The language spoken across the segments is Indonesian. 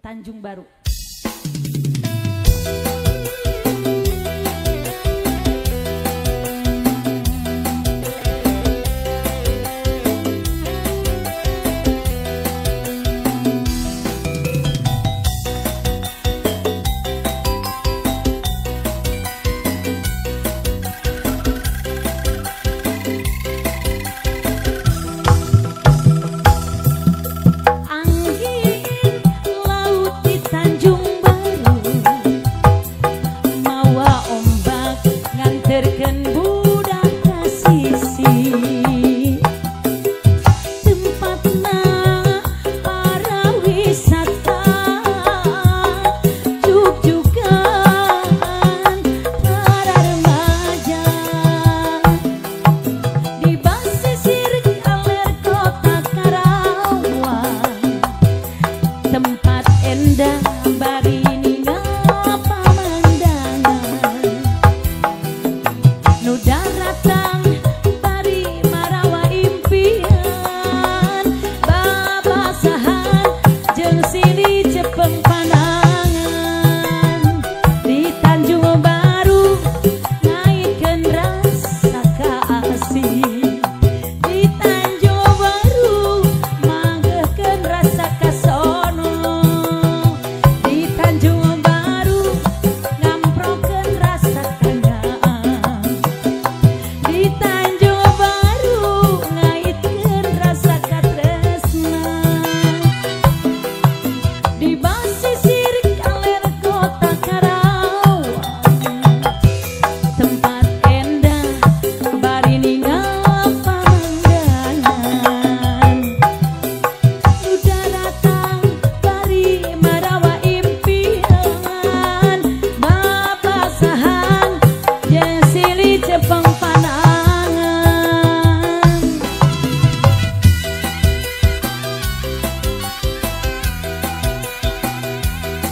Tanjung Baru.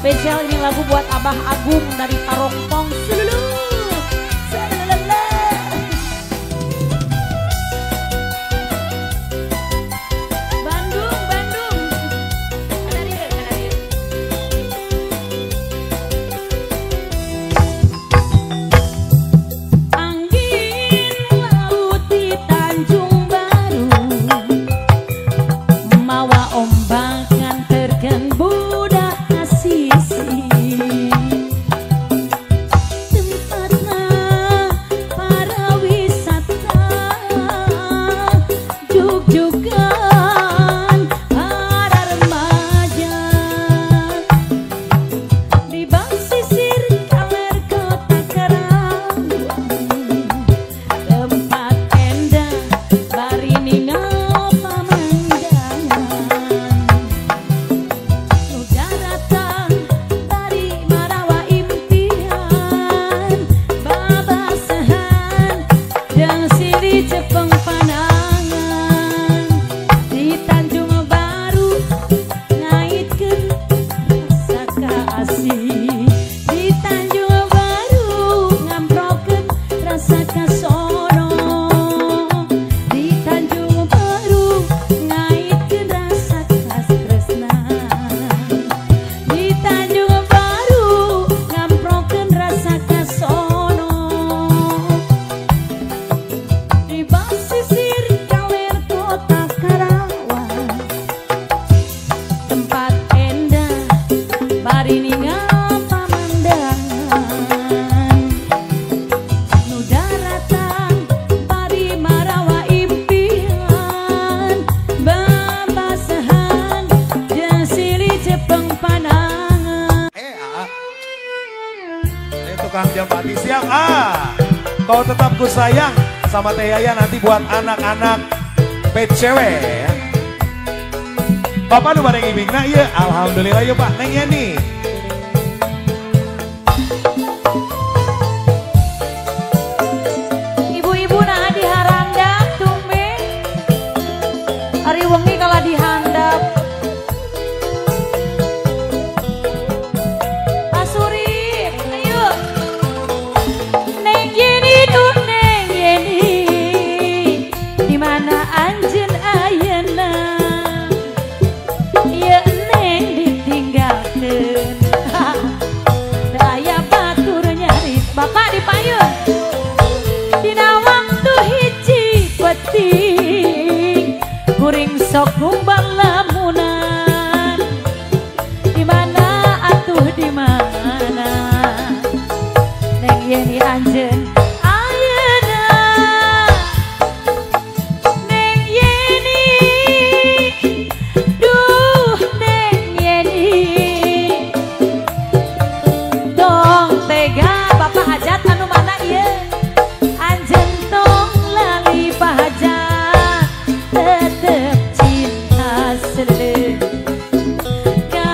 Spesial ini lagu buat Abah Agung dari Parongpong. Bandung, Bandung. Angin laut di Tanjung Baru, mawa ombak nganterkeun budak tukang jambati siap. Kau tetap ku sayang sama Teh Yaya nanti buat anak-anak PCW ya. Bapak nu bareng ibingna ieu, alhamdulillah ya Pak. Neng Yani. Ibu-ibu nah diharandap tumbe. Ari wengi kala dihandap. Asuri, ayo. Neng Yeni tuh Neng Yeni. Di mana anjeun ayeuna? Ieu Neng ditinggal teu anjen ayeuna neng Yeni duh neng Yeni dong tega bapak hajat anu mana ieu anjen tong lali bahajat tetep cinta seleuh ka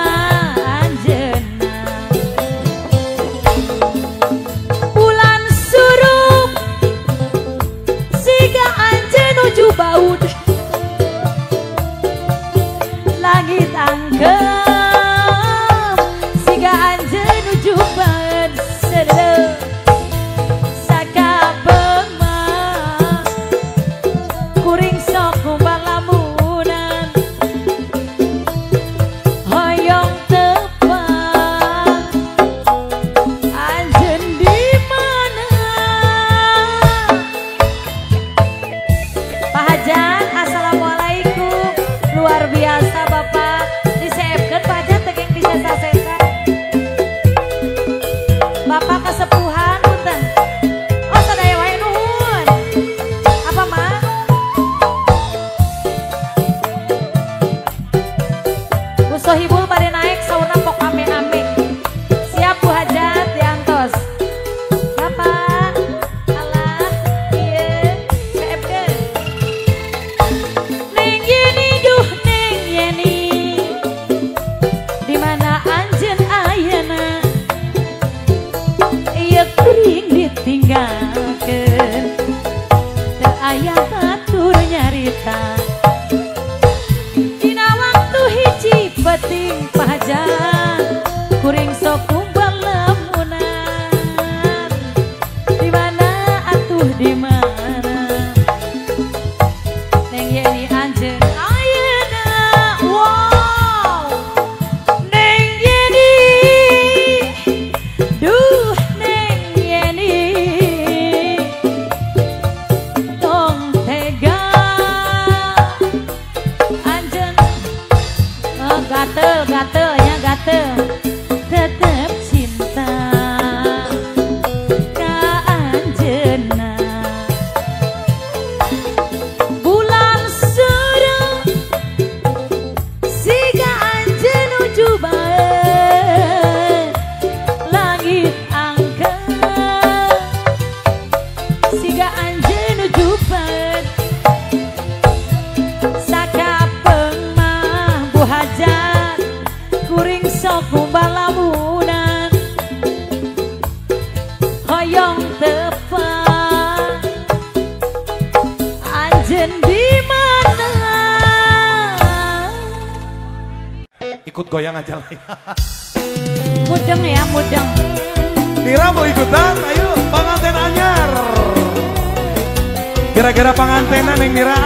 anjeunna bulan surup siga anjeun nuju baud langit angkem siga anjeun nuju baud seleuh sakabeung mah kuring sok ngumbal lamunan hoyong tepang anjeun di mana Pak Hajan assalamualaikum luar biasa Bapak diseepkeun Pak Hajan tegeng disesa-sesa Bapak kesepuhan punten oh sadaya wae nuhun apa mah Bu Sohibul bade naik saurna pok ame-ame siap Bu Hajat diantos Bapak alah ieu seepkeun Neng Yeni duh Neng Yeni di mana anjeun ayeuna ieu kuring ditinggalkeun teu aya batur nyarita dina waktu hiji penting pahajan kuring sok kumbal lamunan di mana atuh di mana Neng Yeni anjeun ayeuna wow Neng Yeni duh Neng Yeni tong tega anjeun gatel-gatelnya gatel tetep cinta ka anjeunna bulan surut siga anjeun nuju baeud langit angkeun siga anjeun nuju baeud sakapeung mah Bu Hajat kuring sok ngumbal lamunan hoyong tepang anjeun di mana Ikut goyang aja lah. mudeng ya mudeng Nira mau ikutan? Ayo pengantin anyar. Kira-kira pengantinan yang Nira.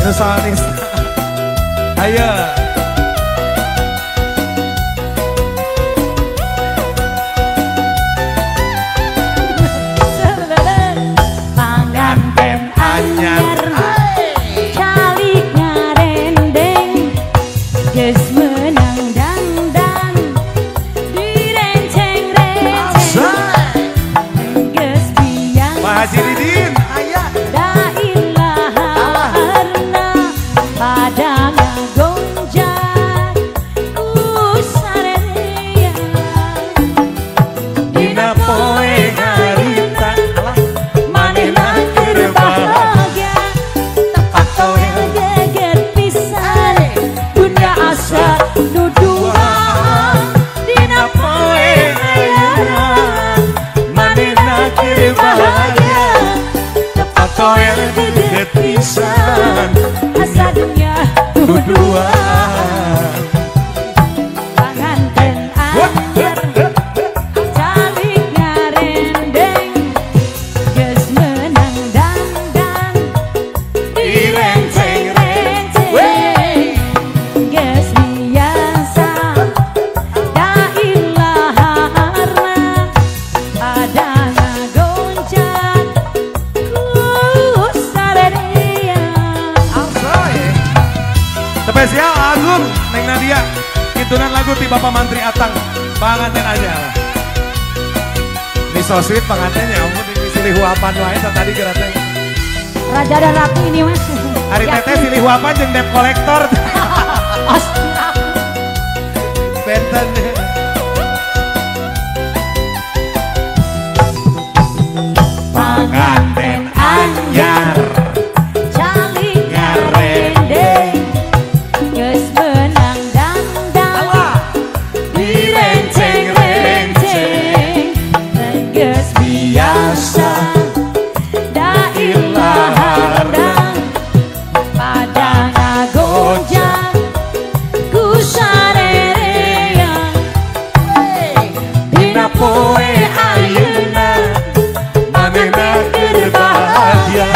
Nusanis. Ayo. panganten anyar calik ngarendeng geus menang dangdang direnceng-renceng geus biang Pak Haji Ridin. Ayah. da ilaha arna pada ngagonjak usareya Dina poe harita. manehna keur bahagia tepat kowe geger pisan bunda asa duduhan dina poe ayeuna Manehna keur bahagia. tepat kowe geger pisan asa dunya Duduan. panganten anyar calik ngarendeng geus menang dangdang direnceng-renceng geus biasa da ilaha arna ada ngagoncang ku sarerea Spesial Agung Neng Nadia. Itunan lagu ti Bapak Mantri Atang panganten aja. Ini so sweet pangantennya, ampun ini silih huapan wae tadi geratnya. Raja dan Ratu ini mas. Hari teteh silih huapan jeung debt collector. Astaga. Benten. Panganten anyar Caling ngarendeng geus menang dangdang direnceng-renceng geus biasa da ilah hardang pada ngagonjang ku sarereang dina poe ayeuna manehna keur bahagia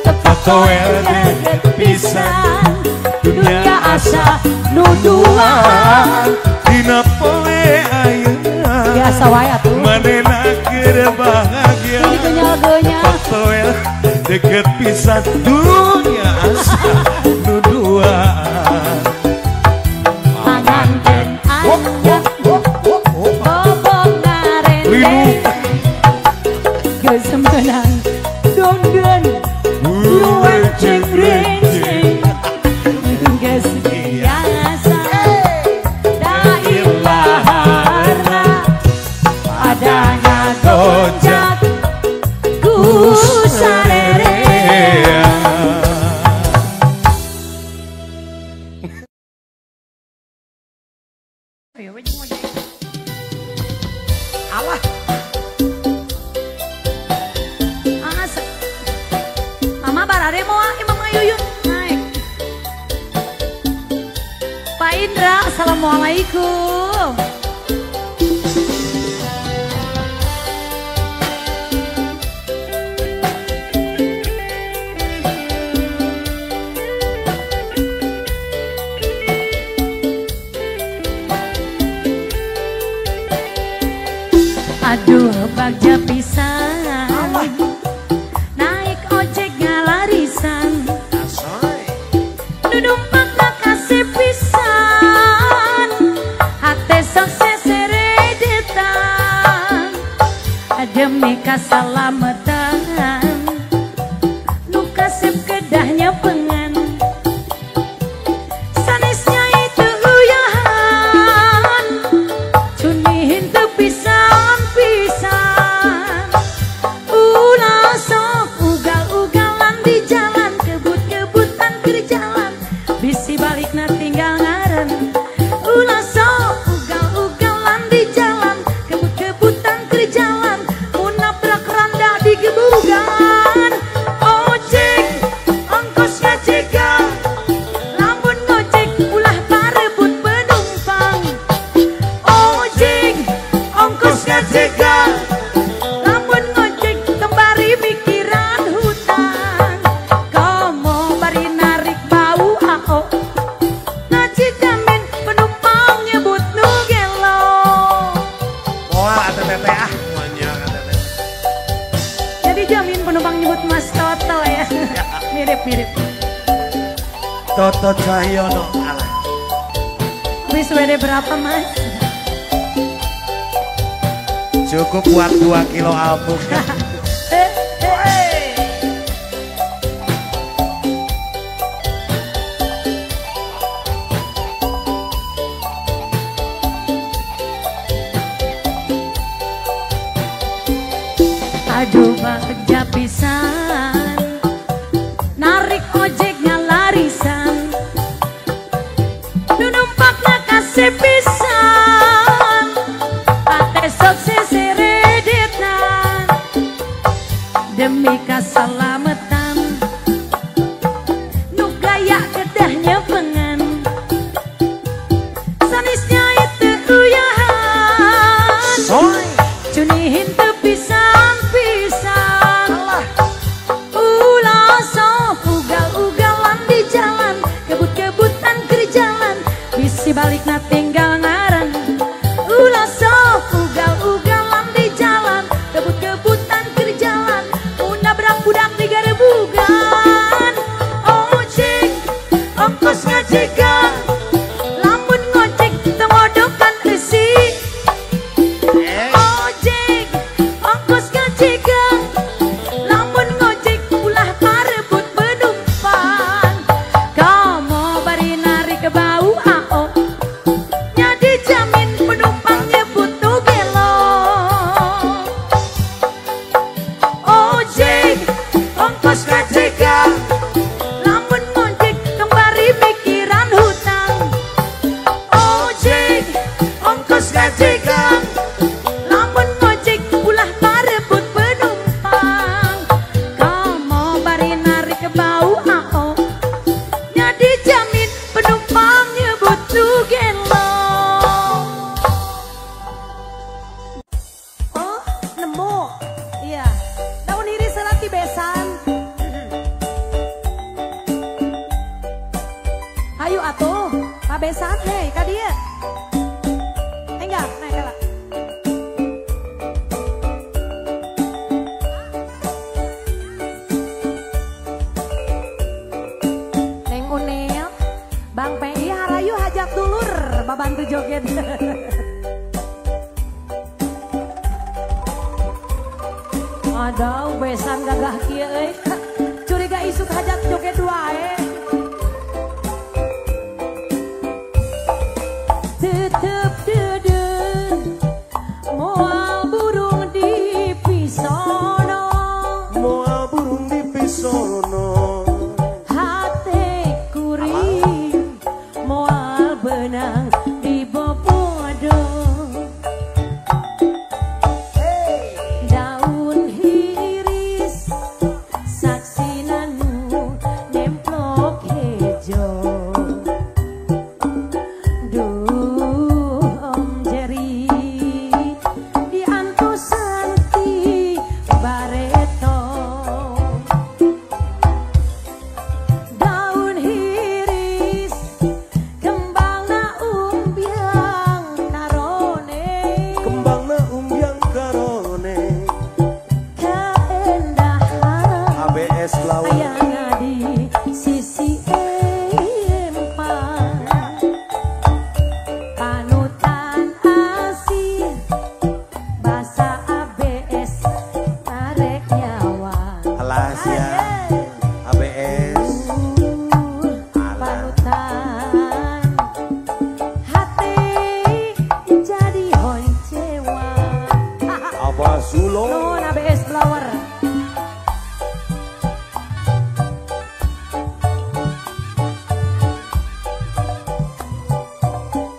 tepat toel deket pisan dunia asa nuduhan dina poe ayeuna biasa wae atuh manehna keur bahagia ini kenyal-kenyal Faktoel deket pisan dunia asa nuduhan panganten anyar bobok ngarendeng geus menang dongdeun renceng-renceng geus biasa da ilah harna pada ngagonjak ku sarereang. Allah Mama barare moal Imam Ayuyun naik. Pak Indra, assalamualaikum. Aduh bagja pisan naik ojek ngalarisan numpak kasih pisan hate sok seseredetan demi kasalametan nu kasep kedahnya pengan sanesnya itu uyahan cunihin teu pisan ulah sok ugal-ugalan di jalan kebut-kebutan kerjalan bisi balikna tinggal ngaren ulah sok ugal-ugalan di jalan kebut-kebutan kerjalan mun nabrak randa di gebugan ojek ongkos ngajegal lamun ngojek ulah parebut penumpang ojek ongkos ngajegal lamun ngojek kembali mikiran hutang komo bari narik bau ao ngaji jamin penumpang nyebut nu gelo moal atuh teteh ah moal teteh jadi jamin penumpang nyebut Mas Toto ya mirip-mirip Toto Cahyono alah wis wede berapa Mas? cukup buat 2 kilo alpuk aduh bagja pisan narik ojek ngalarisan nu numpakna kasih pisan ate sok seseredetan demi kasalametan nu gaya kedahnya pengan sanisnya itu uyahan cunihin teu pisan atuh. Pak Besan nih, ka dia. Enggak, naik lah. Neng Unil, Bang PI harayu hajak dulur, babantu joget. Ada besan gagah kieu euy. Curiga isuk hajat joget wae. Tetep dedeun moal burung di pisono. Moal burung di pisono. Hate kuring moal benang di bobodo. Daun hiris saksina nu nemplok hejo. Duh om jeri diantos santi bareto. Daun hiris kembangna umbiang karone. Kembangna umbiang karone. Keendahan ABS lawan. ayana di sisi empang. Panutan asih basa ABS tarik nyawa. Alas ya. ABS. Panutan hati jadi honcewa. Apa Sulo? Nuhun ABS Flower.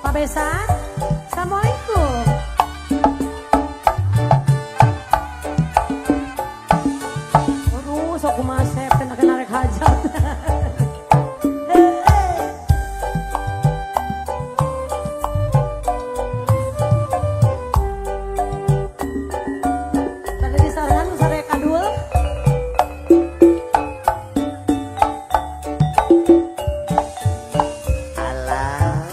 Pak Besan, Assalamualaikum. Aduh, sok kumaha sep teh narek hajat. Tadi di sarangan sare kadul. Alah.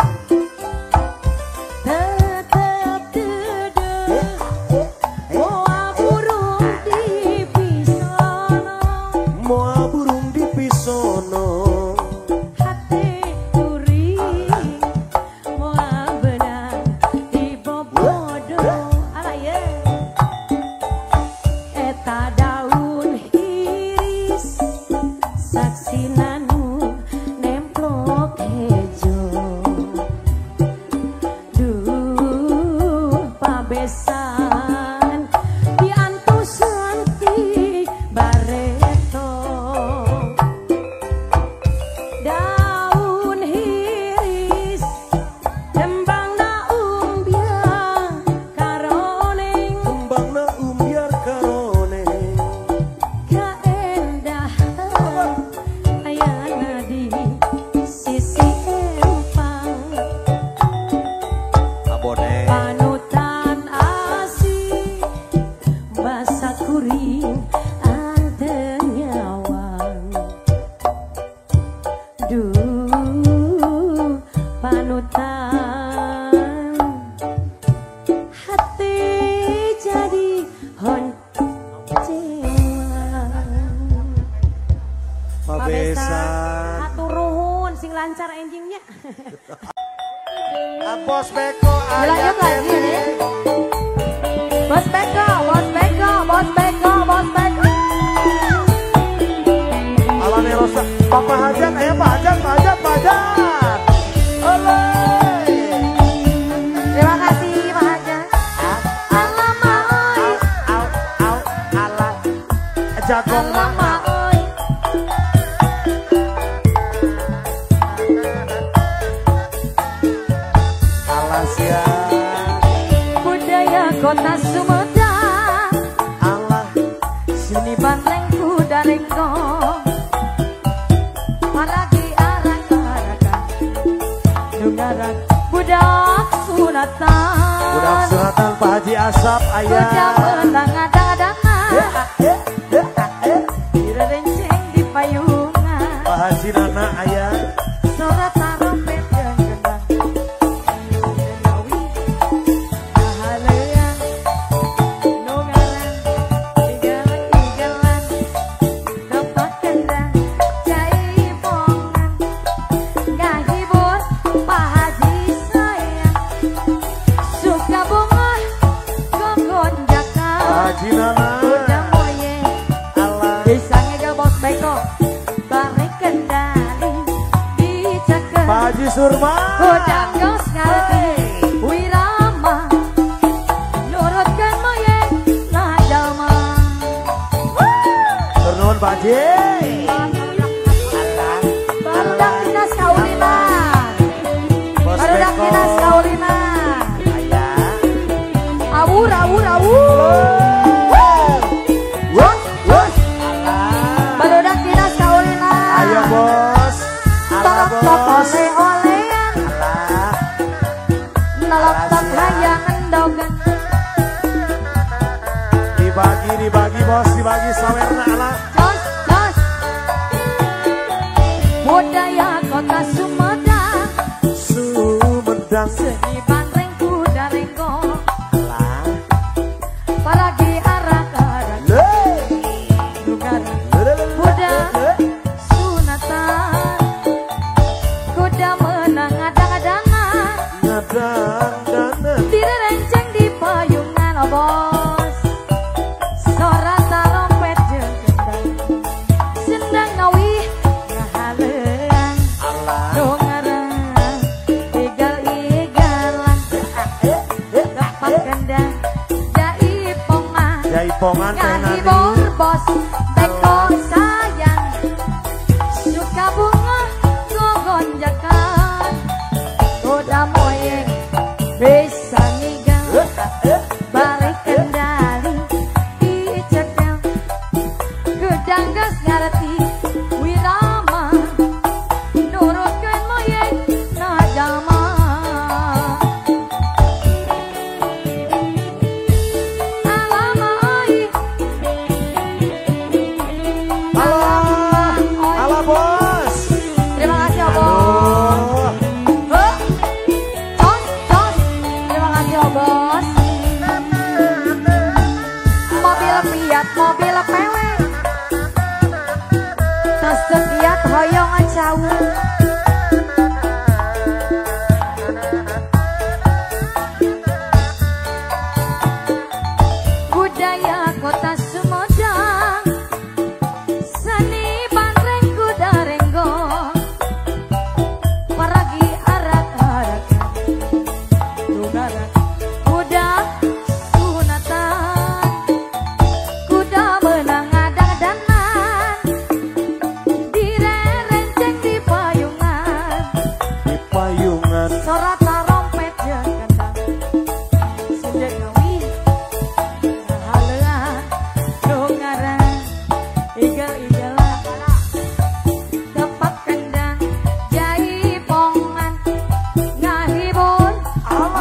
Tetep dedeh moal burung di pisono. Moal burung di pisono. Hati kuring moal benang di bobodo. Alah ye. Eta daun hiris saksina nu nemplok hejo. Duh pabesan diantos santi bareto. Daun hiris kembangna umbiang karoneng. Kembangna umbiar karone. Keendahan ayana di sisi empang. Abone. Panutan asih basa kuring anteng nyawang. Duh panutan hati jadi honcewa. Pak Besan. Atur ruhun sing lancar enjingnya. Bos Beko Lanjut lagi nih. Bos Beko, Bos Beko, Bos Beko, Bos Beko. Alane Rosa. Papa Hajat, ayo Pak Hajat, Pak Hajat, Pak Hajat. Oleh. Terima kasih Pak Haja. Alamak oi, Alah. Jagong mah. alamak oi. Alas ya. Budaya kota Sumedang, Allah. seni banteng kuda lenggong. Maragi arak-arakan, nungaran budak sunatan. Budak suratan Pak Haji Asap ayah. Budak benang ada-adangan, direnceng di payungan. Pak Haji Nana ayah. Surat taruh Haji Surma. Godang gas ngerti wirama nurutkan moye nadama. Turun Pak Haji. Barudak dinas kaulina. Bos Barudak Beko. dinas kaulina. Ayah. Awur awur awur. Wus, wus. Barudak dinas kaulina. Ayo bos. Alah Tok tok bos. oleh-olehan. Alah. Nolok tok hayang endogan. Dibagi bos, dibagi sawerna alah. Jos jos. Budaya kota Sumedang. Sumedang. Seni banteng kuda renggong. Alah. Paragi arak-arak. Dugar kuda sunatan. Kuda menang adang-adangan. Ngadang-dangan. Tidak renceng di payungan oh bos. Sora tarompet jeung gendang. Sendang ngawi ngahalean. Alah. Dongaran igal-igalan. Lepak gendang jaipongan. Jaipongan teh nani. Ngahibur bos beko sayang. Suka bunga gogonjakan. Kuda moyeng bisa ngigang. Balik kendali dicekel. Gedang gas ngarti wirama nurutkeun moyeng najama. Alama oi. Alah. Alah bos. Terima kasih oh bos. Oh. Cos, cos. Terima kasih oh bos. Mobil Fiat, mobil PW. Tas Fiat hoyong acau. Budaya kota Sumedang. Seni banteng kuda renggong. Paragi arak-arakan. Dugaran kuda sunatan. Kuda menang adang-adangan. Direrenceng di payungan. Di payungan. Sora tarompet jeung gendang. Sendek ngawi ngahalean. Dongaran igal-igalan. Tepak kendang jaipongan. Ngahibur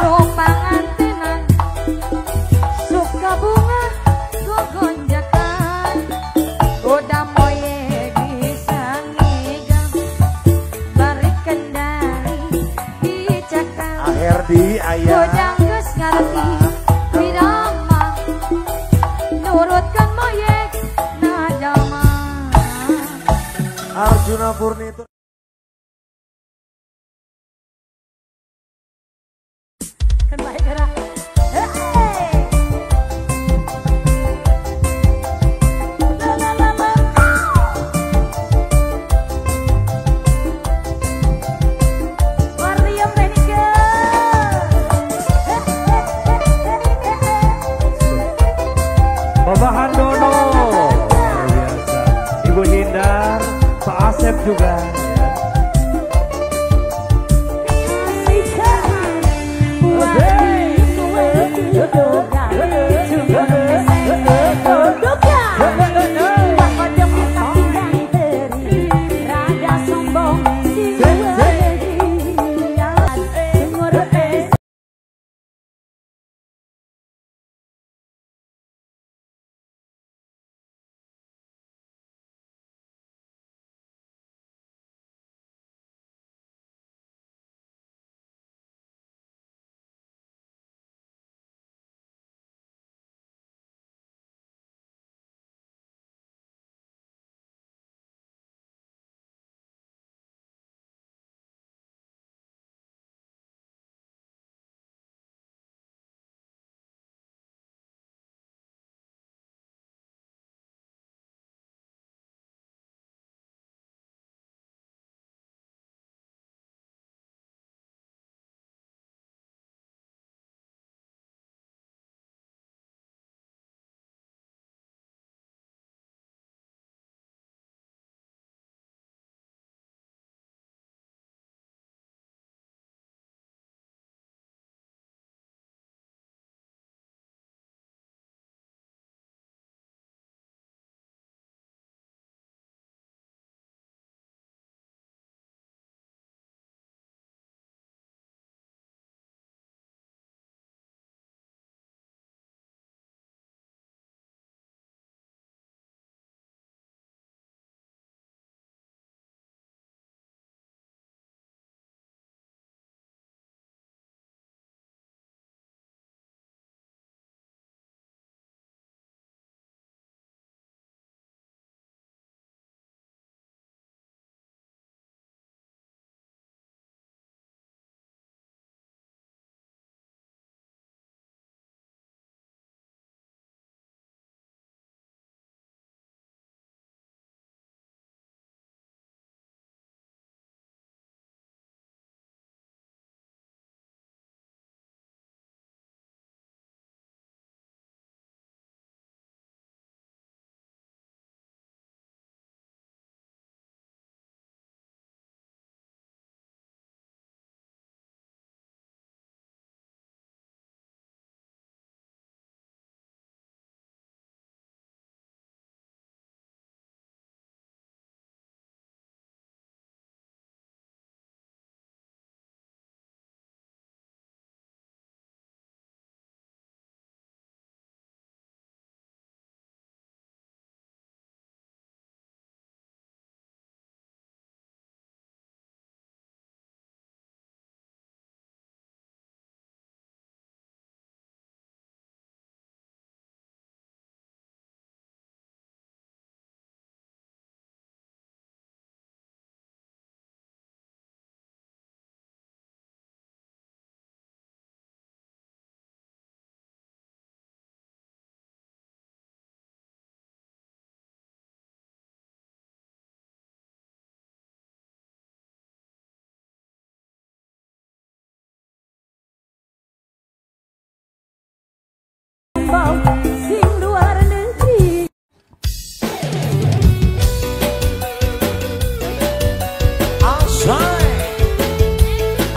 rumpangan tenang. Suka bunga gogonjakan. Kuda moye bisa ngigang. Balik kendali dicakal. Akhir di ayah. Godang geus ngarti wirama nurutkeun moyeng najama. Arjuna Purni itu. Kan baik gerak. Hey. Maria Menika. Bapak Handono, luar biasa. Ibu Hindar, Pak Asep juga.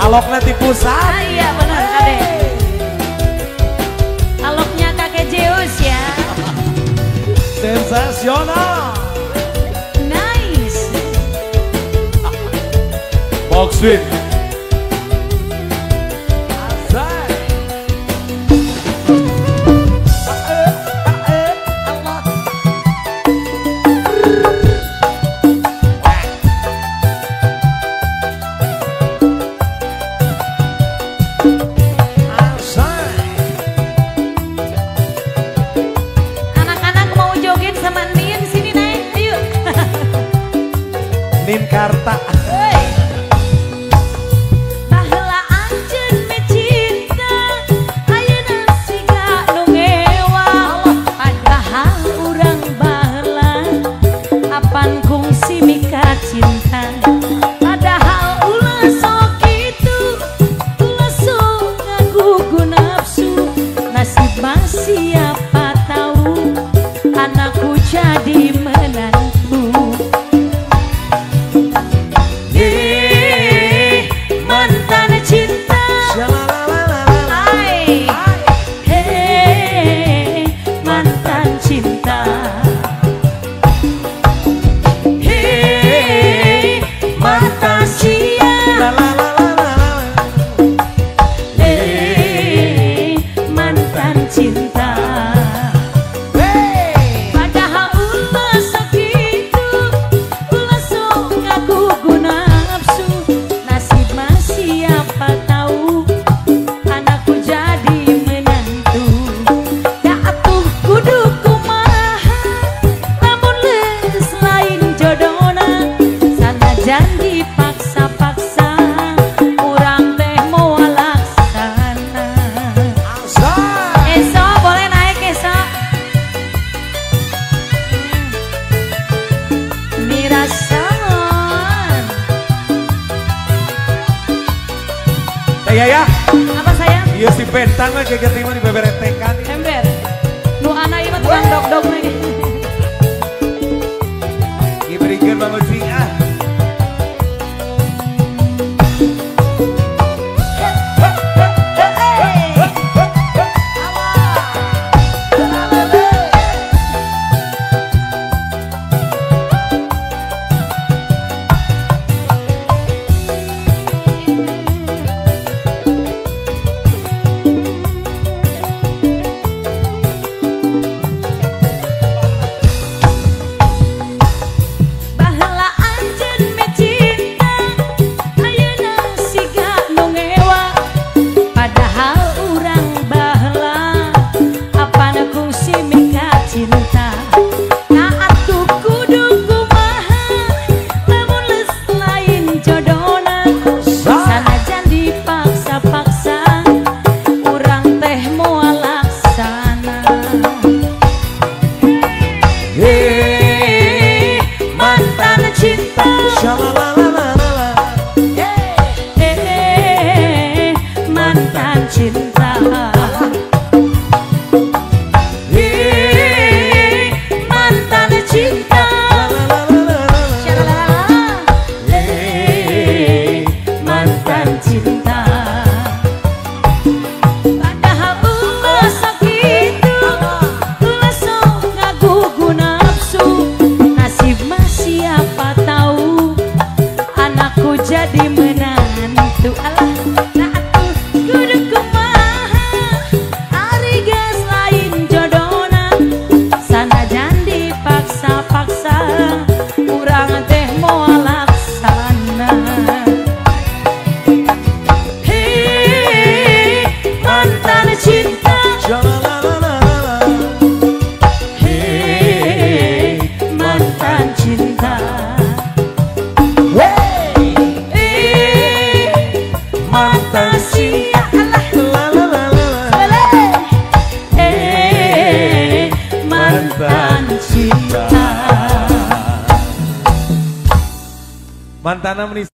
Aloknya di pusat. Iya benar Kade. Aloknya kakek Zeus ya. Sensasional. Nice. Box Sweet. Nin Karta. Baheula anjeun me cinta, ayeuna siga nu ngewa. Padahal urang baheula apan kungsi mika cinta. Padahal ulah sok kitu, ulah sok ngagugu nafsu. Nasib mah siapa tahu anakku jadi menantu. Ya. Apa sayang? Iya si bentang we geger timah di beberetekan. Ember. Nu anak ieu mah tukang dog-dog lagi. Diberikan bangun sing ah. Mantan cinta, mantan cinta, mantan cinta. Padahal ulah sakitu, ulah sok ngagugu nafsu. Nasib mah siapa tahu anakku jadi menantu. Alah. Mantannya menis